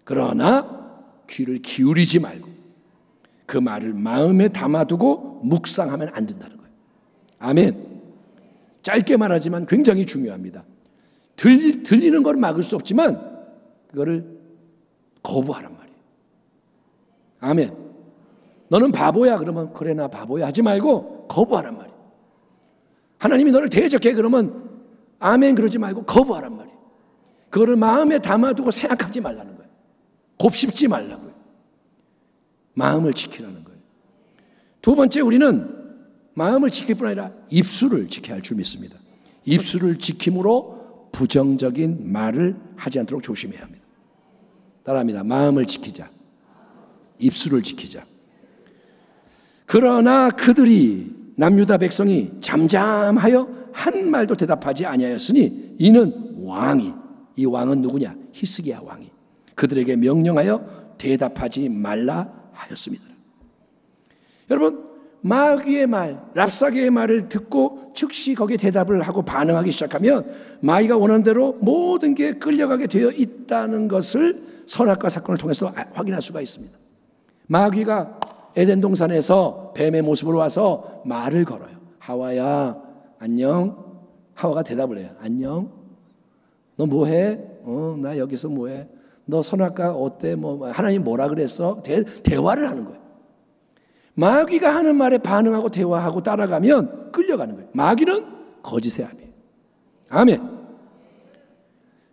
그러나 귀를 기울이지 말고 그 말을 마음에 담아두고 묵상하면 안 된다는 거예요. 아멘. 짧게 말하지만 굉장히 중요합니다. 들리는 걸 막을 수 없지만 그거를 거부하란 말이에요. 아멘. 너는 바보야 그러면 그래 나 바보야 하지 말고 거부하란 말이에요. 하나님이 너를 대적해 그러면 아멘 그러지 말고 거부하란 말이에요. 그거를 마음에 담아두고 생각하지 말라는 거예요. 곱씹지 말라고요. 마음을 지키라는 거예요. 두 번째, 우리는 마음을 지킬 뿐 아니라 입술을 지켜야 할 줄 믿습니다. 입술을 지킴으로 부정적인 말을 하지 않도록 조심해야 합니다. 따라합니다. 마음을 지키자. 입술을 지키자. 그러나 그들이 남유다 백성이 잠잠하여 한 말도 대답하지 아니하였으니 이는 왕이, 이 왕은 누구냐? 히스기야 왕이 그들에게 명령하여 대답하지 말라 하였습니다. 여러분, 마귀의 말, 랍사게의 말을 듣고 즉시 거기에 대답을 하고 반응하기 시작하면 마귀가 원하는 대로 모든 게 끌려가게 되어 있다는 것을 선악과 사건을 통해서 확인할 수가 있습니다. 마귀가 에덴 동산에서 뱀의 모습으로 와서 말을 걸어요. 하와야 안녕. 하와가 대답을 해요. 안녕. 너 뭐해? 나 여기서 뭐해? 너 선악과 어때? 하나님 뭐라 그랬어? 대화를 하는 거예요. 마귀가 하는 말에 반응하고 대화하고 따라가면 끌려가는 거예요. 마귀는 거짓의 아비예요. 아멘.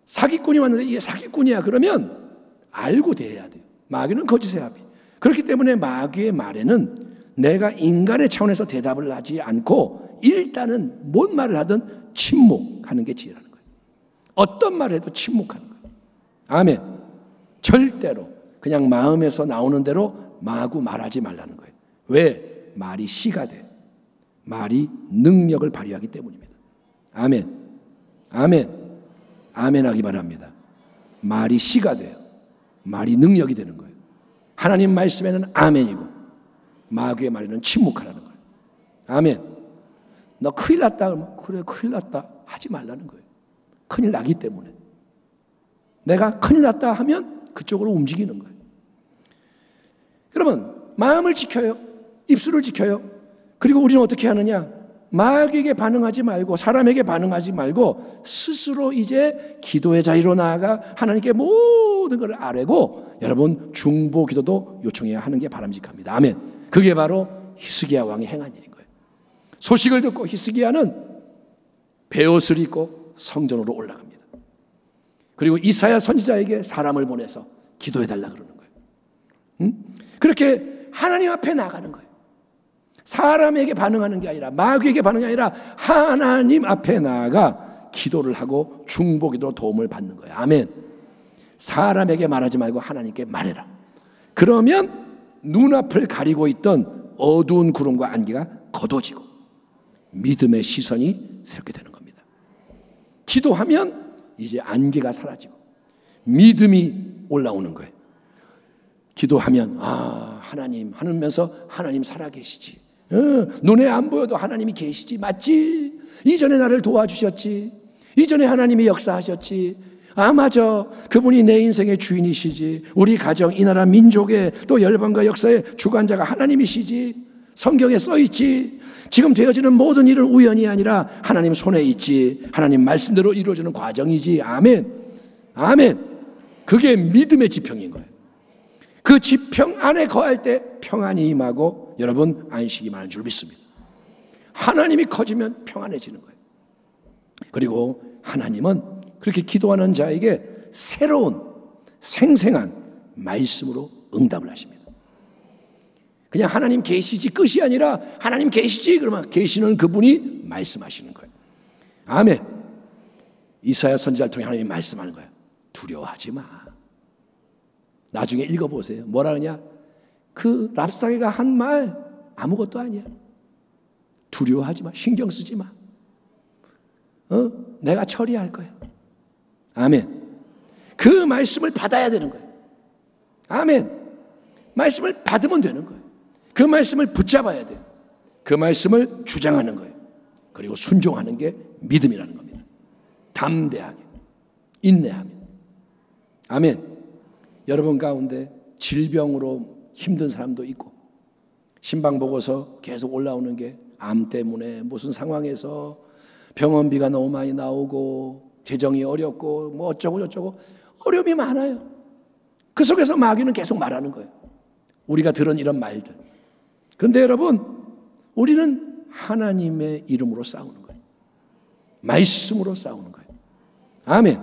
사기꾼이 왔는데 이게 사기꾼이야 그러면 알고 대해야 돼요. 마귀는 거짓의 아비. 그렇기 때문에 마귀의 말에는 내가 인간의 차원에서 대답을 하지 않고 일단은 뭔 말을 하든 침묵하는 게 지혜라는 거예요. 어떤 말을 해도 침묵하는 거예요. 아멘. 절대로 그냥 마음에서 나오는 대로 마구 말하지 말라는 거예요. 왜? 말이 씨가 돼. 말이 능력을 발휘하기 때문입니다. 아멘. 아멘. 아멘 하기 바랍니다. 말이 씨가 돼요. 말이 능력이 되는 거예요. 하나님 말씀에는 아멘이고 마귀의 말에는 침묵하라는 거예요. 아멘. 너 큰일 났다 그러면 그래 큰일 났다 하지 말라는 거예요. 큰일 나기 때문에. 내가 큰일 났다 하면 그쪽으로 움직이는 거예요. 그러면 마음을 지켜요. 입술을 지켜요. 그리고 우리는 어떻게 하느냐? 마귀에게 반응하지 말고 사람에게 반응하지 말고 스스로 이제 기도의 자리로 나아가 하나님께 모든 것을 아뢰고 여러분 중보 기도도 요청해야 하는 게 바람직합니다. 아멘. 그게 바로 히스기야 왕이 행한 일인 거예요. 소식을 듣고 히스기야는 베옷을 입고 성전으로 올라갑니다. 그리고 이사야 선지자에게 사람을 보내서 기도해달라 그러는 거예요. 그렇게 하나님 앞에 나가는 거예요. 사람에게 반응하는 게 아니라 마귀에게 반응이 아니라 하나님 앞에 나아가 기도를 하고 중보기도로 도움을 받는 거예요. 아멘. 사람에게 말하지 말고 하나님께 말해라. 그러면 눈앞을 가리고 있던 어두운 구름과 안개가 걷어지고 믿음의 시선이 새롭게 되는 겁니다. 기도하면 이제 안개가 사라지고 믿음이 올라오는 거예요. 기도하면 하나님 하면서 하나님 살아계시지. 눈에 안 보여도 하나님이 계시지. 맞지? 이전에 나를 도와주셨지. 이전에 하나님이 역사하셨지. 아, 맞아. 그분이 내 인생의 주인이시지. 우리 가정, 이 나라 민족의 또 열방과 역사의 주관자가 하나님이시지. 성경에 써있지. 지금 되어지는 모든 일은 우연이 아니라 하나님 손에 있지. 하나님 말씀대로 이루어지는 과정이지. 아멘. 아멘. 그게 믿음의 지평인 거예요. 그 지평 안에 거할 때 평안이 임하고 여러분 안식이 많은 줄 믿습니다. 하나님이 커지면 평안해지는 거예요. 그리고 하나님은 그렇게 기도하는 자에게 새로운 생생한 말씀으로 응답을 하십니다. 그냥 하나님 계시지 끝이 아니라 하나님 계시지 그러면 계시는 그분이 말씀하시는 거예요. 아멘. 이사야 선지자를 통해 하나님이 말씀하는 거예요. 두려워하지 마. 나중에 읽어보세요. 뭐라 그러냐? 그 랍사게가 한 말 아무것도 아니야. 두려워하지 마. 신경 쓰지 마. 내가 처리할 거야. 아멘. 그 말씀을 받아야 되는 거예요. 아멘. 말씀을 받으면 되는 거예요. 그 말씀을 붙잡아야 돼요. 그 말씀을 주장하는 거예요. 그리고 순종하는 게 믿음이라는 겁니다. 담대하게, 인내하며. 아멘. 여러분 가운데 질병으로 힘든 사람도 있고 신방 보고서 계속 올라오는 게 암 때문에 무슨 상황에서 병원비가 너무 많이 나오고 재정이 어렵고 뭐 어쩌고 저쩌고 어려움이 많아요. 그 속에서 마귀는 계속 말하는 거예요. 우리가 들은 이런 말들. 그런데 여러분 우리는 하나님의 이름으로 싸우는 거예요. 말씀으로 싸우는 거예요. 아멘.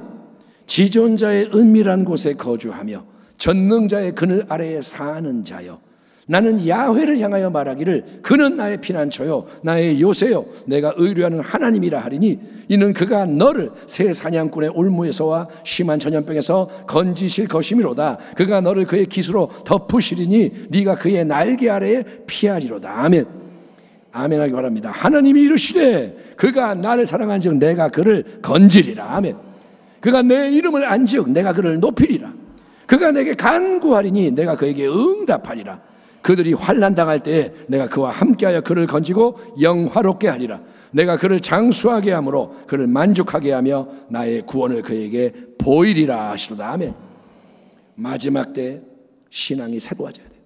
지존자의 은밀한 곳에 거주하며 전능자의 그늘 아래에 사는 자여, 나는 야훼를 향하여 말하기를 그는 나의 피난처요 나의 요새요 내가 의뢰하는 하나님이라 하리니 이는 그가 너를 새 사냥꾼의 올무에서와 심한 전염병에서 건지실 것이미로다. 그가 너를 그의 깃으로 덮으시리니 네가 그의 날개 아래에 피하리로다. 아멘. 아멘 하기 바랍니다. 하나님이 이르시되 그가 나를 사랑한즉 내가 그를 건지리라. 아멘. 그가 내 이름을 안즉 내가 그를 높이리라. 그가 내게 간구하리니 내가 그에게 응답하리라. 그들이 환난 당할 때에 내가 그와 함께하여 그를 건지고 영화롭게 하리라. 내가 그를 장수하게 함으로 그를 만족하게 하며 나의 구원을 그에게 보이리라 하시로다. 아멘. 마지막 때 신앙이 새로워져야 돼요.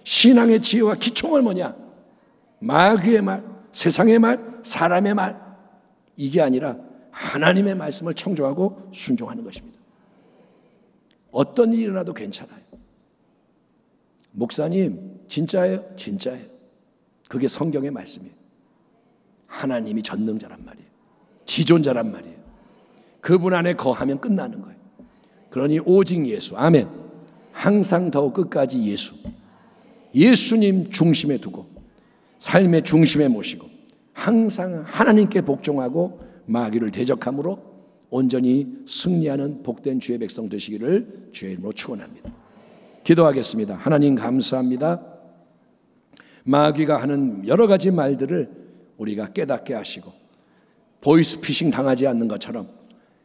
신앙의 지혜와 기초는 뭐냐? 마귀의 말, 세상의 말, 사람의 말, 이게 아니라 하나님의 말씀을 청종하고 순종하는 것입니다. 어떤 일이 일어나도 괜찮아요. 목사님 진짜예요? 진짜예요. 그게 성경의 말씀이에요. 하나님이 전능자란 말이에요. 지존자란 말이에요. 그분 안에 거하면 끝나는 거예요. 그러니 오직 예수. 아멘. 항상 더욱 끝까지 예수. 예수님 중심에 두고 삶의 중심에 모시고 항상 하나님께 복종하고 마귀를 대적함으로 온전히 승리하는 복된 주의 백성 되시기를 주의 이름으로 축원합니다. 기도하겠습니다. 하나님 감사합니다. 마귀가 하는 여러 가지 말들을 우리가 깨닫게 하시고 보이스피싱 당하지 않는 것처럼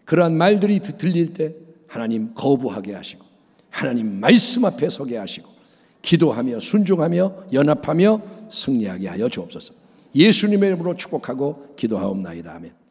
그러한 말들이 들릴 때 하나님 거부하게 하시고 하나님 말씀 앞에 서게 하시고 기도하며 순종하며 연합하며 승리하게 하여 주옵소서. 예수님의 이름으로 축복하고 기도하옵나이다. 아멘.